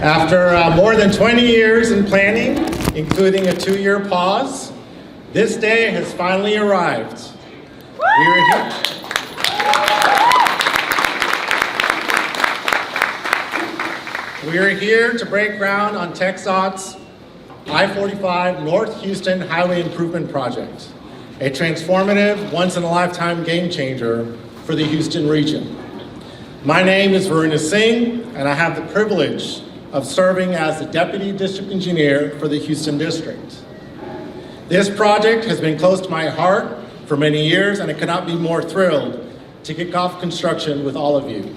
After more than 20 years in planning, including a 2-year pause, this day has finally arrived. We are here to break ground on TxDOT's I-45 North Houston Highway Improvement Project, a transformative, once-in-a-lifetime game changer for the Houston region. My name is Varuna Singh, and I have the privilege of serving as the Deputy District Engineer for the Houston District. This project has been close to my heart for many years, and I could not be more thrilled to kick off construction with all of you.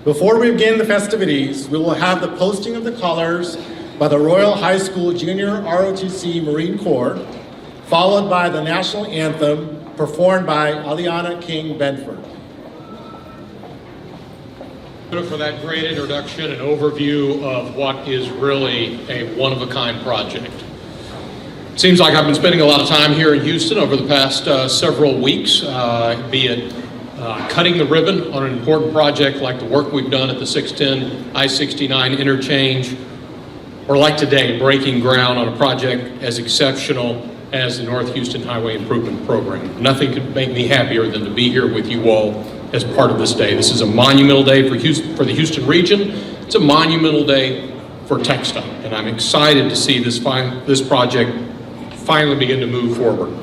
Before we begin the festivities, we will have the posting of the colors by the Royal High School Junior ROTC Marine Corps, followed by the national anthem performed by Aliana King Benford. For that great introduction and overview of what is really a one-of-a-kind project. It seems like I've been spending a lot of time here in Houston over the past several weeks, be it cutting the ribbon on an important project like the work we've done at the 610 I-69 interchange, or like today, breaking ground on a project as exceptional as the North Houston Highway Improvement Program. Nothing could make me happier than to be here with you all as part of this day. This is a monumental day for the Houston region. It's a monumental day for TxDOT, and I'm excited to see this project finally begin to move forward.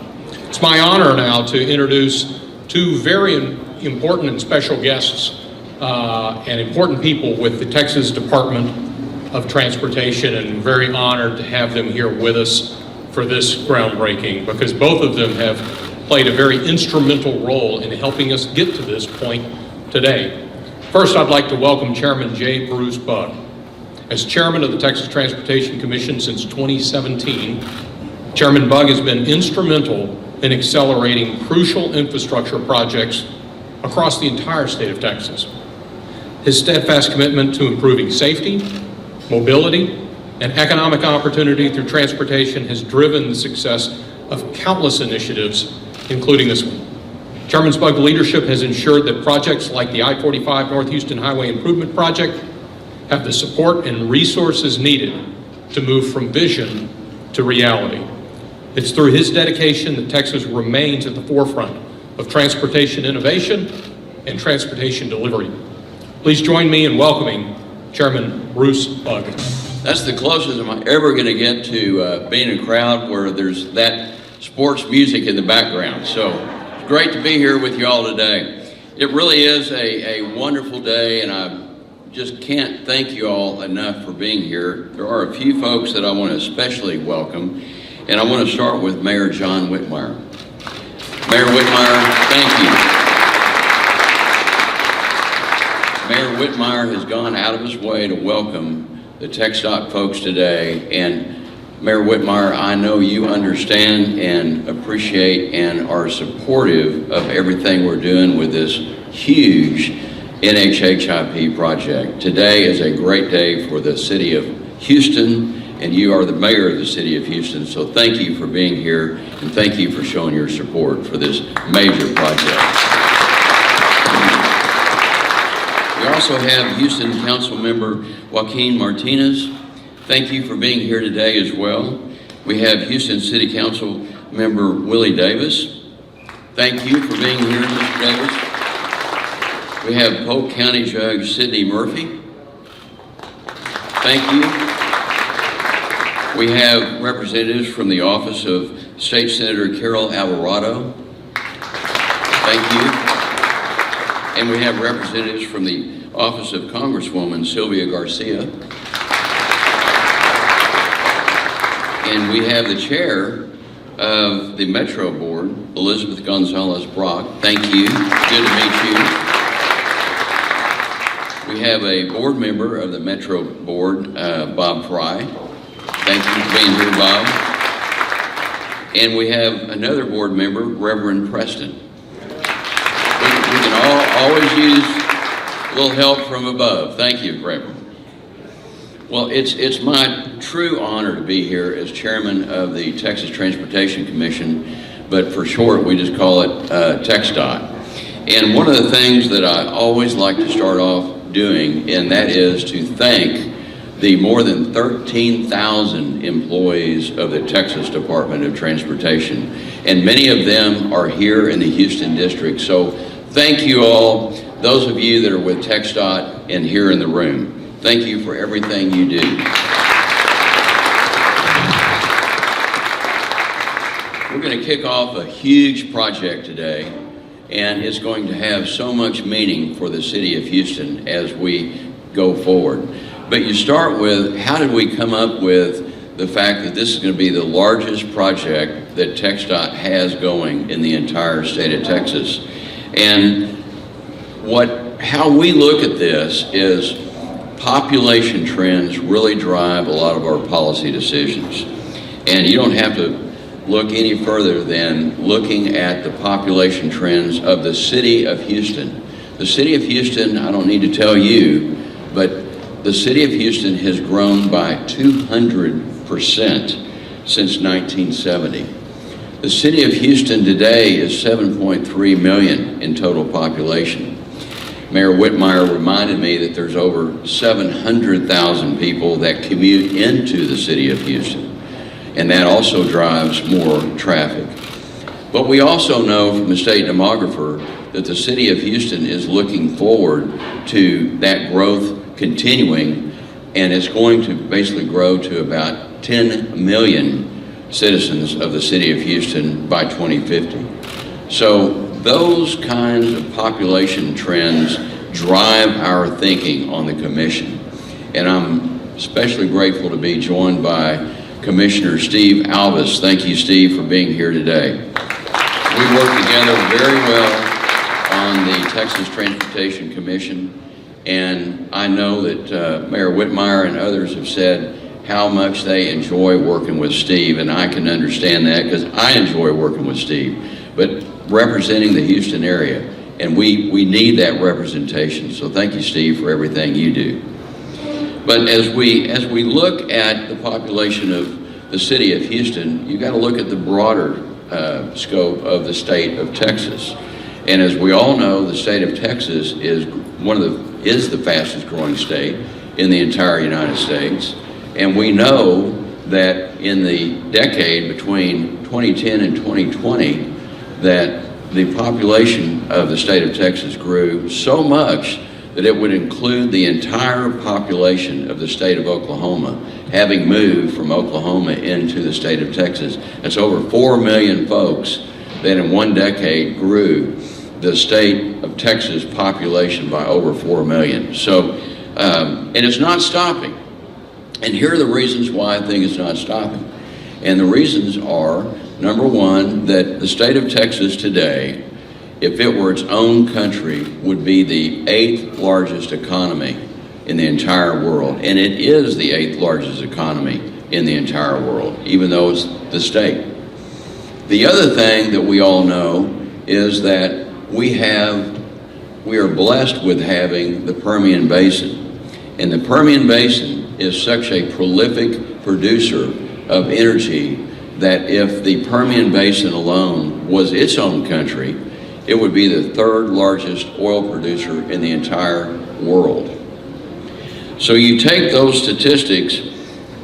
It's my honor now to introduce two very important and special guests and important people with the Texas Department of Transportation, and I'm very honored to have them here with us for this groundbreaking, because both of them have played a very instrumental role in helping us get to this point today. First, I'd like to welcome Chairman J. Bruce Bugg. As chairman of the Texas Transportation Commission since 2017, Chairman Bugg has been instrumental in accelerating crucial infrastructure projects across the entire state of Texas. His steadfast commitment to improving safety, mobility, and economic opportunity through transportation has driven the success of countless initiatives, including this one. Chairman Bugg's leadership has ensured that projects like the I-45 North Houston Highway Improvement Project have the support and resources needed to move from vision to reality. It's through his dedication that Texas remains at the forefront of transportation innovation and transportation delivery. Please join me in welcoming Chairman Bruce Bugg. That's the closest I'm ever going to get to being in a crowd where there's that sports music in the background. So it's great to be here with you all today. It really is a wonderful day, and I just can't thank you all enough for being here. There are a few folks that I want to especially welcome, and I want to start with Mayor John Whitmire. Mayor Whitmire, thank you. Mayor Whitmire has gone out of his way to welcome the TxDOT folks today, and Mayor Whitmire, I know you understand and appreciate and are supportive of everything we're doing with this huge NHHIP project. Today is a great day for the city of Houston, and you are the mayor of the city of Houston, so thank you for being here, and thank you for showing your support for this major project. We also have Houston Council Member Joaquin Martinez. Thank you for being here today as well. We have Houston City Council Member Willie Davis. Thank you for being here, Mr. Davis. We have Polk County Judge Sidney Murphy. Thank you. We have representatives from the office of State Senator Carol Alvarado. Thank you. And we have representatives from the office of Congresswoman Sylvia Garcia. And we have the chair of the Metro Board, Elizabeth Gonzalez Brock. Thank you. Good to meet you. We have a board member of the Metro Board, Bob Fry. Thank you for being here, Bob. And we have another board member, Reverend Preston. We can always use a little help from above. Thank you, Reverend. Well, it's my true honor to be here as chairman of the Texas Transportation Commission, but for short, we just call it TxDOT. And one of the things that I always like to start off doing, and that is to thank the more than 13,000 employees of the Texas Department of Transportation. And many of them are here in the Houston district. So thank you all, those of you that are with TxDOT and here in the room. Thank you for everything you do. We're going to kick off a huge project today, and it's going to have so much meaning for the city of Houston as we go forward. But you start with, how did we come up with the fact that this is going to be the largest project that TxDOT has going in the entire state of Texas? And how we look at this is population trends really drive a lot of our policy decisions. And you don't have to look any further than looking at the population trends of the city of Houston. The city of Houston, I don't need to tell you, but the city of Houston has grown by 200% since 1970. The city of Houston today is 7.3 million in total population. Mayor Whitmire reminded me that there's over 700,000 people that commute into the city of Houston, and that also drives more traffic. But we also know from the state demographer that the city of Houston is looking forward to that growth continuing, and it's going to basically grow to about 10 million citizens of the city of Houston by 2050. So those kinds of population trends drive our thinking on the commission. And I'm especially grateful to be joined by Commissioner Steve Alvis. Thank you, Steve, for being here today. We work together very well on the Texas Transportation Commission, and I know that Mayor Whitmire and others have said how much they enjoy working with Steve, and I can understand that because I enjoy working with Steve, but representing the Houston area, and we need that representation. So thank you, Steve, for everything you do. But as we look at the population of the city of Houston, you got to look at the broader scope of the state of Texas. And as we all know, the state of Texas is the fastest growing state in the entire United States. And we know that in the decade between 2010 and 2020, that the population of the state of Texas grew so much that it would include the entire population of the state of Oklahoma, having moved from Oklahoma into the state of Texas. That's over 4 million folks that in one decade grew the state of Texas population by over 4 million. So, and it's not stopping. And here are the reasons why I think it's not stopping. And the reasons are, number one, that the state of Texas today, if it were its own country, would be the 8th largest economy in the entire world. And it is the 8th largest economy in the entire world, even though it's the state. The other thing that we all know is that we are blessed with having the Permian Basin. And the Permian Basin is such a prolific producer of energy that if the Permian Basin alone was its own country, it would be the 3rd largest oil producer in the entire world. So you take those statistics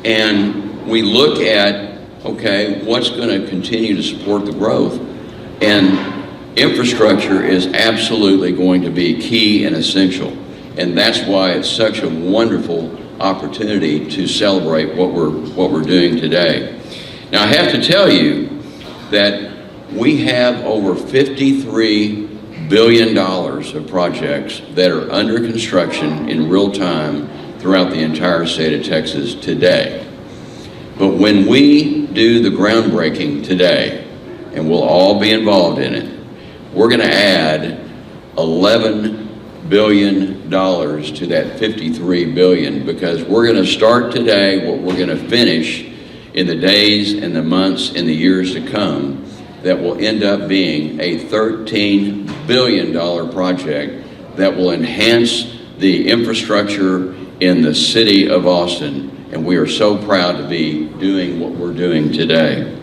and we look at, okay, what's going to continue to support the growth? And infrastructure is absolutely going to be key and essential. And that's why it's such a wonderful opportunity to celebrate what we're doing today. Now I have to tell you that we have over $53 billion of projects that are under construction in real time throughout the entire state of Texas today. But when we do the groundbreaking today, and we'll all be involved in it, we're going to add $11 billion to that $53 billion, because we're going to start today what we're going to finish in the days and the months and the years to come, that will end up being a $13 billion project that will enhance the infrastructure in the city of Austin. And we are so proud to be doing what we're doing today.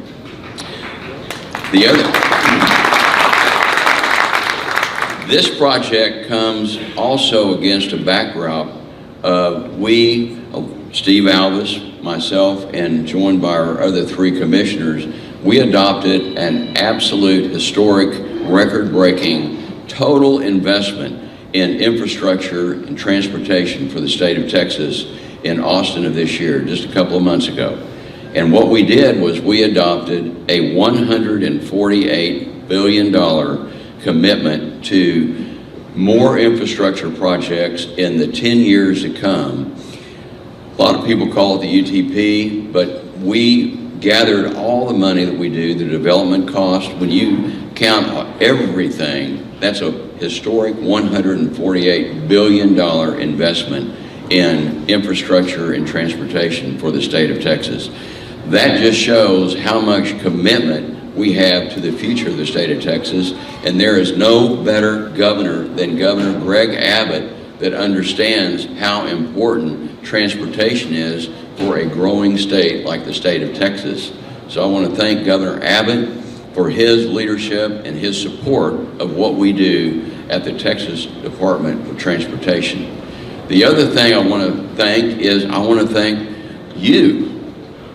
This project comes also against a backdrop of Steve Alvis, myself, and joined by our other 3 commissioners, we adopted an absolute historic, record-breaking total investment in infrastructure and transportation for the state of Texas in Austin of this year, just a couple of months ago. And what we did was we adopted a $148 billion commitment to more infrastructure projects in the 10 years to come. A lot of people call it the UTP, but we gathered all the money that we do, the development cost. When you count everything, that's a historic $148 billion investment in infrastructure and transportation for the state of Texas. That just shows how much commitment we have to the future of the state of Texas, and there is no better governor than Governor Greg Abbott that understands how important transportation is for a growing state like the state of Texas. So I want to thank Governor Abbott for his leadership and his support of what we do at the Texas Department of Transportation. The other thing I want to thank is I want to thank you,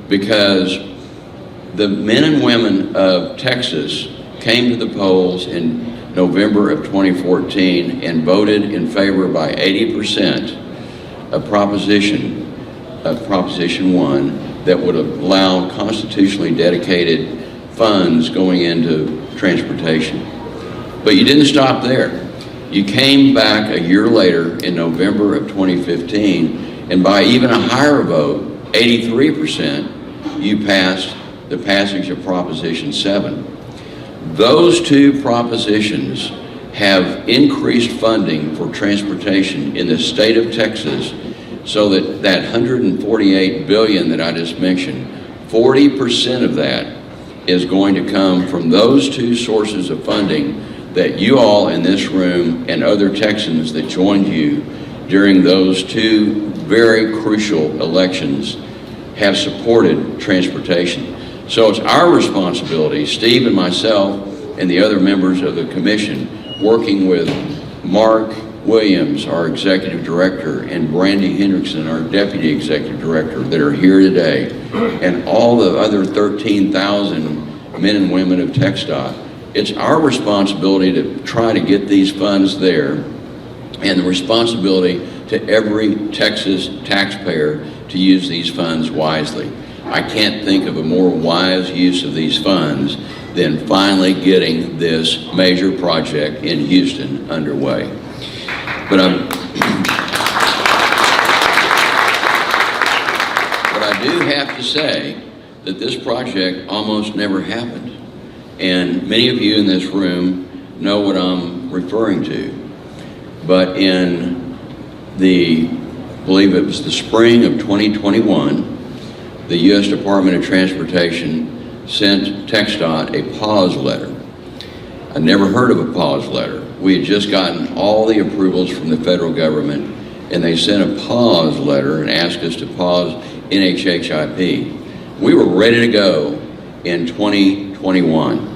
because the men and women of Texas came to the polls in November of 2014 and voted in favor by 80% of Proposition 1 that would allow constitutionally dedicated funds going into transportation. But you didn't stop there. You came back a year later in November of 2015, and by even a higher vote, 83%, you passed the passage of Proposition 7. Those 2 propositions have increased funding for transportation in the state of Texas, so that $148 billion that I just mentioned, 40% of that is going to come from those 2 sources of funding that you all in this room and other Texans that joined you during those 2 very crucial elections have supported transportation. So it's our responsibility, Steve and myself and the other members of the commission, working with Mark Williams, our executive director, and Brandy Hendrickson, our deputy executive director, that are here today, and all the other 13,000 men and women of TxDOT. It's our responsibility to try to get these funds there, and the responsibility to every Texas taxpayer to use these funds wisely. I can't think of a more wise use of these funds than finally getting this major project in Houston underway. But I do have to say that this project almost never happened. And many of you in this room know what I'm referring to. But in I believe it was the spring of 2021, the U.S. Department of Transportation sent TxDOT a pause letter. I never heard of a pause letter. We had just gotten all the approvals from the federal government, and they sent a pause letter and asked us to pause NHHIP. We were ready to go in 2021.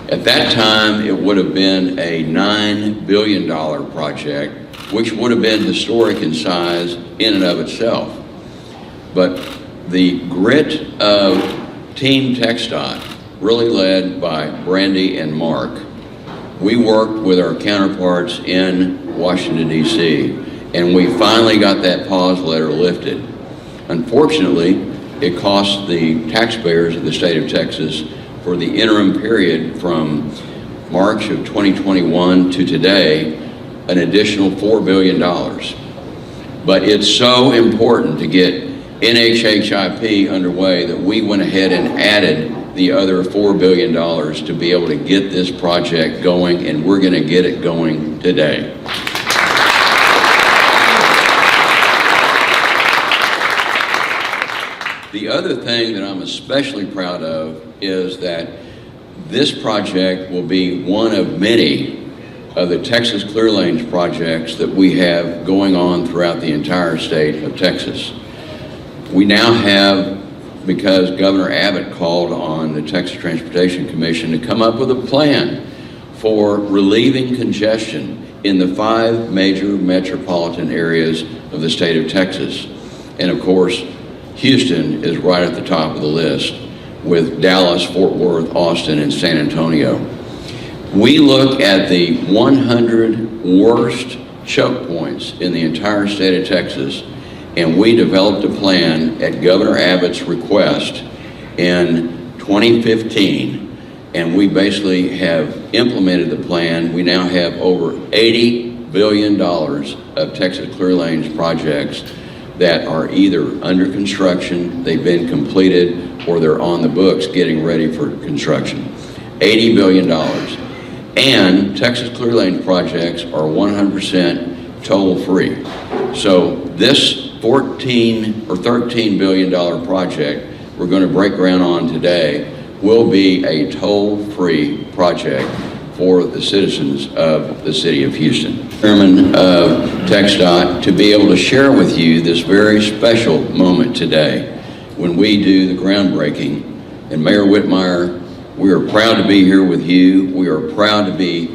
At that time, it would have been a $9 billion project, which would have been historic in size in and of itself. But the grit of Team TxDOT, really led by Brandy and Mark, we worked with our counterparts in Washington, D.C., and we finally got that pause letter lifted. Unfortunately, it cost the taxpayers of the state of Texas for the interim period from March of 2021 to today, an additional $4 billion. But it's so important to get NHHIP underway that we went ahead and added the other $4 billion to be able to get this project going, and we're going to get it going today. The other thing that I'm especially proud of is that this project will be one of many of the Texas Clear Lanes projects that we have going on throughout the entire state of Texas. We now have, because Governor Abbott called on the Texas Transportation Commission to come up with a plan for relieving congestion in the 5 major metropolitan areas of the state of Texas. And of course, Houston is right at the top of the list with Dallas, Fort Worth, Austin, and San Antonio. We look at the 100 worst choke points in the entire state of Texas, and we developed a plan at Governor Abbott's request in 2015, and we basically have implemented the plan. We now have over $80 billion of Texas Clear Lanes projects that are either under construction, they've been completed, or they're on the books getting ready for construction. $80 billion. And Texas Clear Lanes projects are 100% toll-free. So this $14 or $13 billion project we're going to break ground on today will be a toll-free project for the citizens of the city of Houston. Chairman of TxDOT, to be able to share with you this very special moment today when we do the groundbreaking. And Mayor Whitmire, we are proud to be here with you. We are proud to be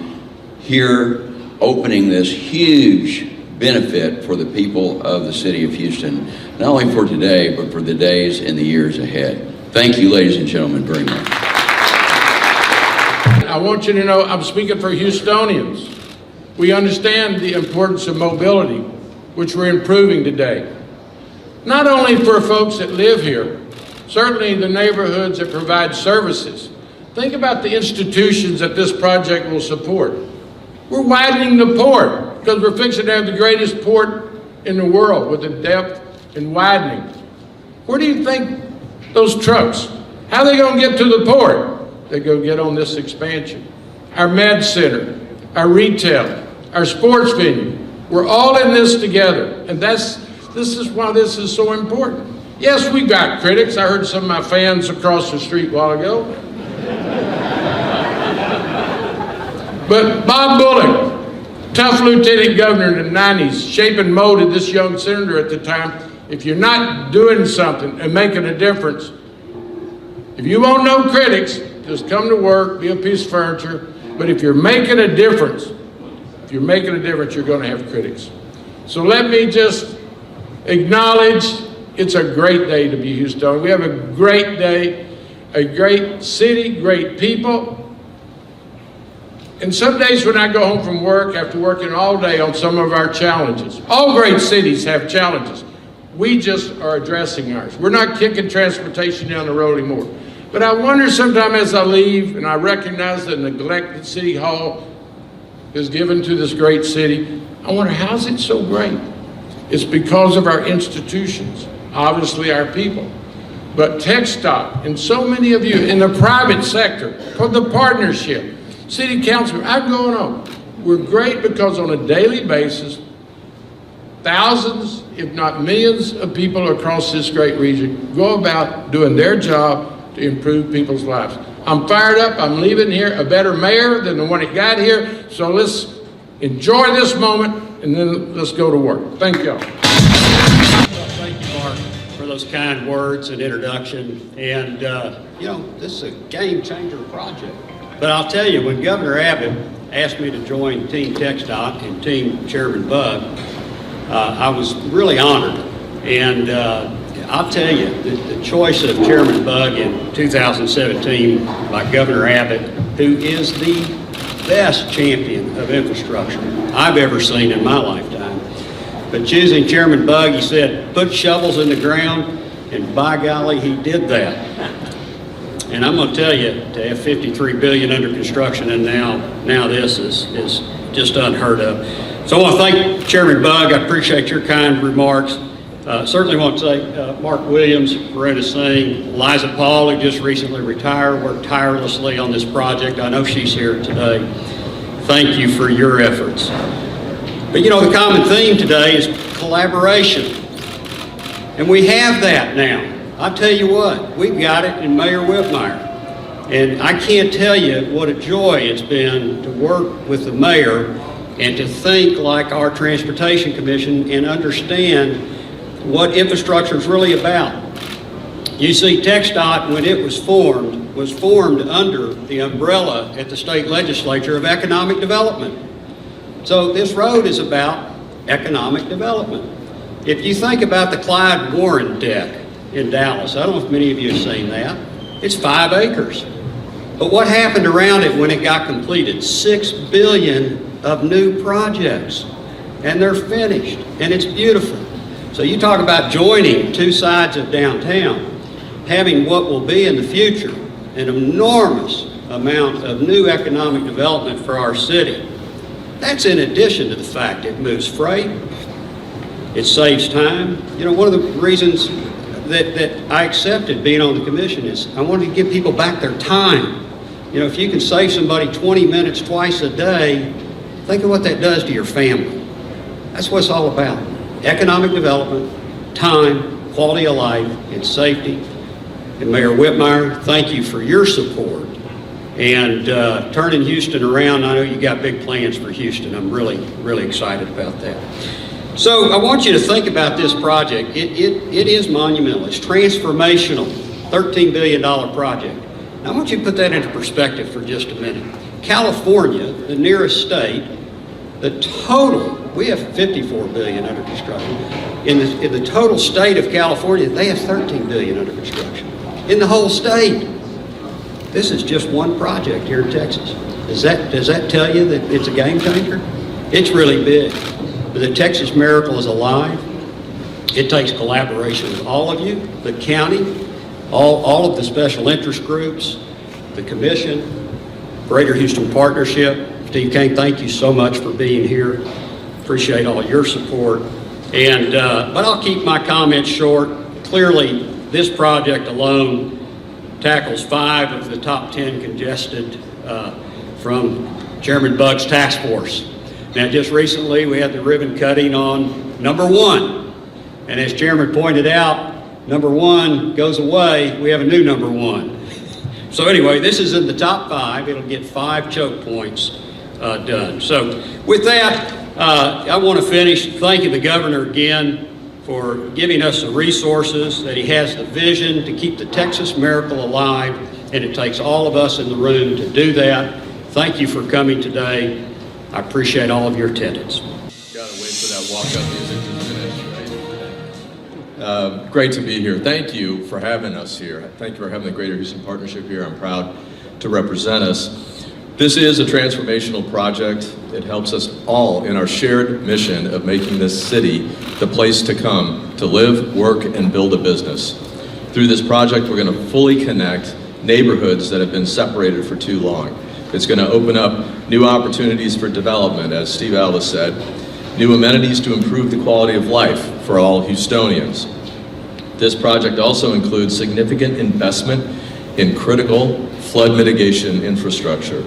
here opening this huge benefit for the people of the city of Houston, not only for today, but for the days and the years ahead. Thank you, ladies and gentlemen, very much. I want you to know I'm speaking for Houstonians. We understand the importance of mobility, which we're improving today. Not only for folks that live here, certainly the neighborhoods that provide services. Think about the institutions that this project will support. We're widening the port because we're fixing to have the greatest port in the world with the depth and widening. Where do you think those trucks, how are they going to get to the port? They're going to get on this expansion. Our med center, our retail, our sports venue, we're all in this together. And this is why this is so important. Yes, we've got critics. I heard some of my fans across the street a while ago. But Bob Bullock, tough lieutenant governor in the 90s, shaped and molded this young senator at the time. If you're not doing something and making a difference, if you want no critics, just come to work, be a piece of furniture. But if you're making a difference, you're going to have critics. So let me just acknowledge it's a great day to be Houston. We have a great day, a great city, great people. And some days when I go home from work, after working all day on some of our challenges, all great cities have challenges. We just are addressing ours. We're not kicking transportation down the road anymore. But I wonder sometime as I leave and I recognize the neglect that City Hall is given to this great city, I wonder, how's it so great? It's because of our institutions, obviously our people. But TxDOT and so many of you in the private sector, for the partnership, city council, I'm going on. We're great because on a daily basis, thousands, if not millions of people across this great region go about doing their job to improve people's lives. I'm fired up. I'm leaving here a better mayor than the one that got here. So let's enjoy this moment and then let's go to work. Thank y'all. Well, thank you, Mark, for those kind words and introduction. And, you know, this is a game-changer project. But I'll tell you, when Governor Abbott asked me to join Team TxDOT and Team Chairman Bug, I was really honored. And I'll tell you, the choice of Chairman Bug in 2017 by Governor Abbott, who is the best champion of infrastructure I've ever seen in my lifetime. But choosing Chairman Bug, he said, put shovels in the ground, and by golly, he did that. And I'm going to tell you, to have $53 billion under construction, and now this is just unheard of. So I want to thank Chairman Bug. I appreciate your kind remarks. Certainly want to thank Mark Williams, Loretta Singh, Liza Paul, who just recently retired, worked tirelessly on this project. I know she's here today. Thank you for your efforts. But you know, the common theme today is collaboration. And we have that now. I'll tell you what, we've got it in Mayor Whitmire. And I can't tell you what a joy it's been to work with the mayor and to think like our Transportation Commission and understand what infrastructure is really about. You see, TxDOT, when it was formed under the umbrella at the state legislature of economic development. So this road is about economic development. If you think about the Clyde Warren deck in Dallas, I don't know if many of you have seen that. It's 5 acres. But what happened around it when it got completed? $6 billion of new projects. And they're finished, and it's beautiful. So you talk about joining two sides of downtown, having what will be in the future an enormous amount of new economic development for our city. That's in addition to the fact it moves freight, it saves time. You know, one of the reasons that I accepted being on the commission is I wanted to give people back their time. You know, if you can save somebody 20 minutes twice a day, think of what that does to your family. That's what it's all about. Economic development, time, quality of life, and safety. And Mayor Whitmire, thank you for your support. And turning Houston around, I know you got big plans for Houston. I'm really, really excited about that. So I want you to think about this project. It is monumental. It's transformational, $13 billion project. Now I want you to put that into perspective for just a minute. California, the nearest state, the total, we have $54 billion under construction. In the total state of California, they have $13 billion under construction. In the whole state. This is just one project here in Texas. Does that tell you that it's a game changer? It's really big. But the Texas miracle is alive. It takes collaboration with all of you, the county, all of the special interest groups, the commission, Greater Houston Partnership. Steve King, thank you so much for being here. Appreciate all your support. And but I'll keep my comments short. Clearly, this project alone tackles 5 of the top 10 congested from Chairman Bugg's task force. Now, just recently, we had the ribbon cutting on number 1. And as Chairman pointed out, number 1 goes away, we have a new number 1. So anyway, this is in the top 5. It'll get 5 choke points done. So with that, I want to finish thanking the governor again for giving us the resources, that he has the vision to keep the Texas miracle alive, and it takes all of us in the room to do that. Thank you for coming today. I appreciate all of your attendance. Gotta wait for that walk-up music to finish, right? Great to be here. Thank you for having us here. Thank you for having the Greater Houston Partnership here. I'm proud to represent us. This is a transformational project. It helps us all in our shared mission of making this city the place to come to live, work, and build a business. Through this project, we're going to fully connect neighborhoods that have been separated for too long. It's going to open up new opportunities for development, as Steve Ellis said, new amenities to improve the quality of life for all Houstonians. This project also includes significant investment in critical flood mitigation infrastructure.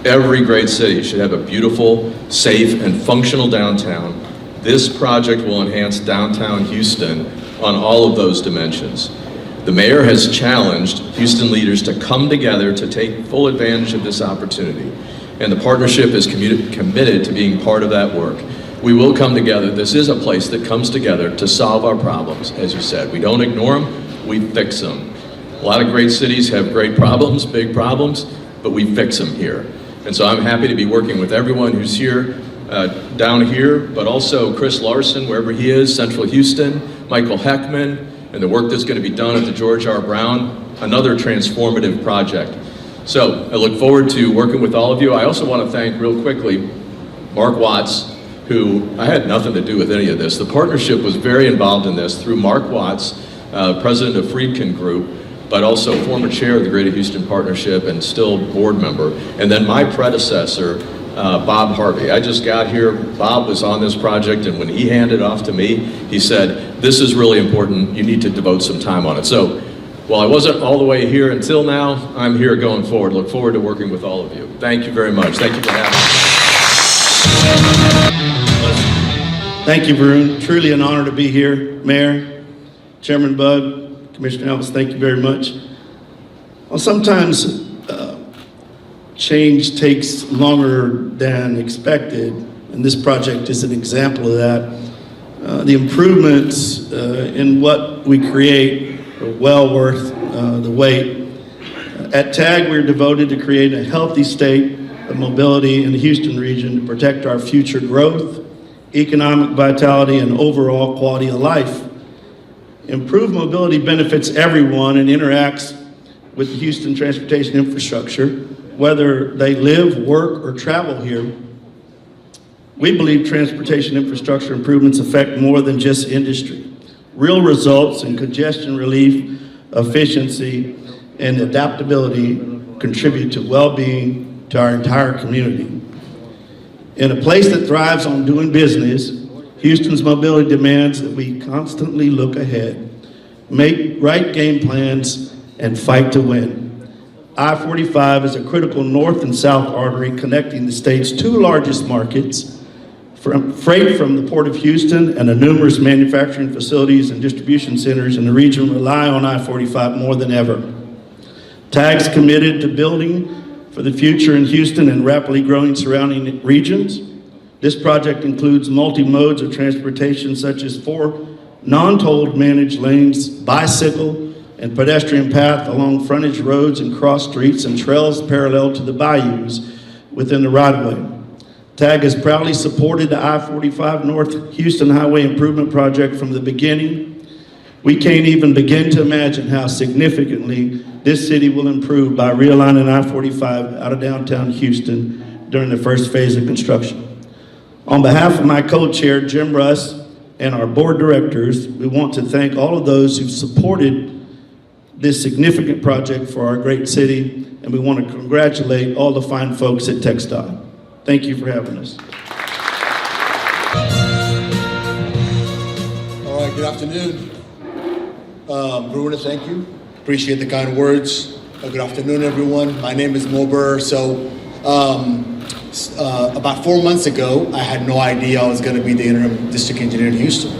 Every great city should have a beautiful, safe, and functional downtown. This project will enhance downtown Houston on all of those dimensions. The mayor has challenged Houston leaders to come together to take full advantage of this opportunity, and the partnership is committed to being part of that work. We will come together. This is a place that comes together to solve our problems, as you said. We don't ignore them, we fix them. A lot of great cities have great problems, big problems, but we fix them here. And so I'm happy to be working with everyone who's here, down here, but also Chris Larson, wherever he is, Central Houston, Michael Heckman, and the work that's going to be done at the George R. Brown, another transformative project. So I look forward to working with all of you. I also want to thank real quickly Mark Watts, who I had nothing to do with any of this. The partnership was very involved in this through Mark Watts, president of Friedkin Group, but also former chair of the Greater Houston Partnership and still board member. And then my predecessor, Bob Harvey. I just got here, Bob was on this project, and when he handed off to me, he said, this is really important, you need to devote some time on it. So while I wasn't all the way here until now, I'm here going forward. Look forward to working with all of you. Thank you very much. Thank you for having me. Thank you, Varun. Truly an honor to be here. Mayor, Chairman Bugg, Commissioner Elvis, thank you very much. Well, sometimes change takes longer than expected, and this project is an example of that. The improvements in what we create are well worth the wait. At TAG, we're devoted to creating a healthy state of mobility in the Houston region to protect our future growth, economic vitality, and overall quality of life. Improved mobility benefits everyone and interacts with the Houston transportation infrastructure, whether they live, work, or travel here. We believe transportation infrastructure improvements affect more than just industry. Real results in congestion relief, efficiency, and adaptability contribute to well-being to our entire community. In a place that thrives on doing business, Houston's mobility demands that we constantly look ahead, make right game plans, and fight to win. I-45 is a critical north and south artery connecting the state's two largest markets. Freight from the Port of Houston and the numerous manufacturing facilities and distribution centers in the region rely on I-45 more than ever. TAG's committed to building for the future in Houston and rapidly growing surrounding regions. This project includes multi-modes of transportation such as 4 non-tolled managed lanes, bicycle and pedestrian path along frontage roads and cross streets and trails parallel to the bayous within the right-of-way. TAG has proudly supported the I-45 North Houston Highway Improvement Project from the beginning. We can't even begin to imagine how significantly this city will improve by realigning I-45 out of downtown Houston during the first phase of construction. On behalf of my co-chair, Jim Russ, and our board directors, we want to thank all of those who've supported this significant project for our great city, and we want to congratulate all the fine folks at TxDOT. Thank you for having us. All right, good afternoon. Bruno, thank you. Appreciate the kind words. Good afternoon, everyone. My name is Mo Burr. So, about 4 months ago, I had no idea I was going to be the interim district engineer in Houston.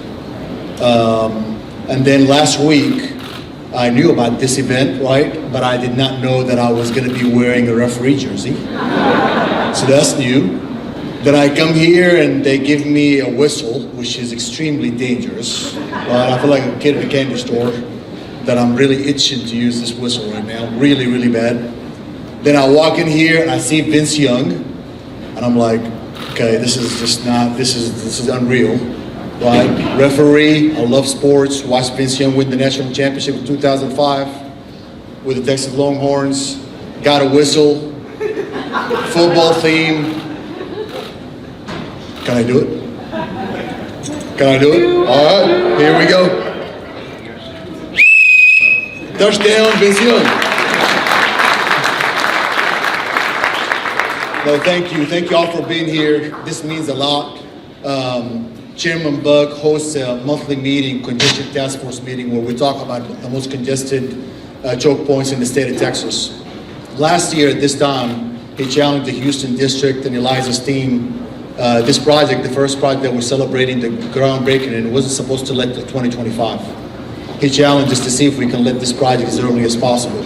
And then last week, I knew about this event, right? But I did not know that I was going to be wearing a referee jersey. So that's new. Then I come here and they give me a whistle, which is extremely dangerous. I feel like a kid in a candy store, that I'm really itching to use this whistle right now, really, really bad. Then I walk in here and I see Vince Young, and I'm like, okay, this is just not, this is unreal, right? Referee, I love sports, watched Vince Young win the national championship in 2005 with the Texas Longhorns, got a whistle, football theme. Can I do it? Can I do it? All right, here we go. Touchdown, Vince Young. No, thank you. Thank you all for being here. This means a lot. Chairman Bug hosts a monthly meeting, congestion task force meeting, where we talk about the most congested choke points in the state of Texas. Last year at this time, he challenged the Houston district and Eliza's team. This project, the first project that we're celebrating the groundbreaking, and it wasn't supposed to let to 2025. He challenged us to see if we can let this project as early as possible.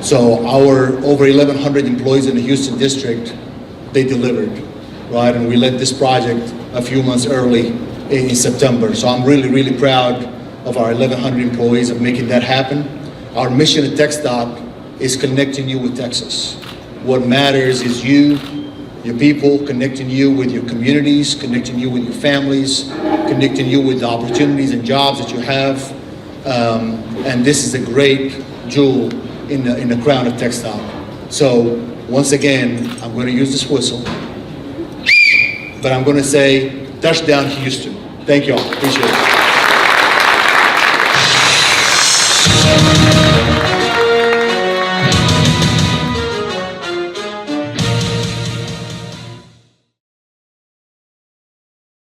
So our over 1,100 employees in the Houston district, they delivered, right? And we led this project a few months early in September. So I'm really, really proud of our 1,100 employees of making that happen. Our mission at TxDOT is connecting you with Texas. What matters is you, your people, connecting you with your communities, connecting you with your families, connecting you with the opportunities and jobs that you have. And this is a great jewel in the crown of TxDOT. So once again, I'm going to use this whistle, but I'm going to say touchdown Houston. Thank you all. Appreciate it.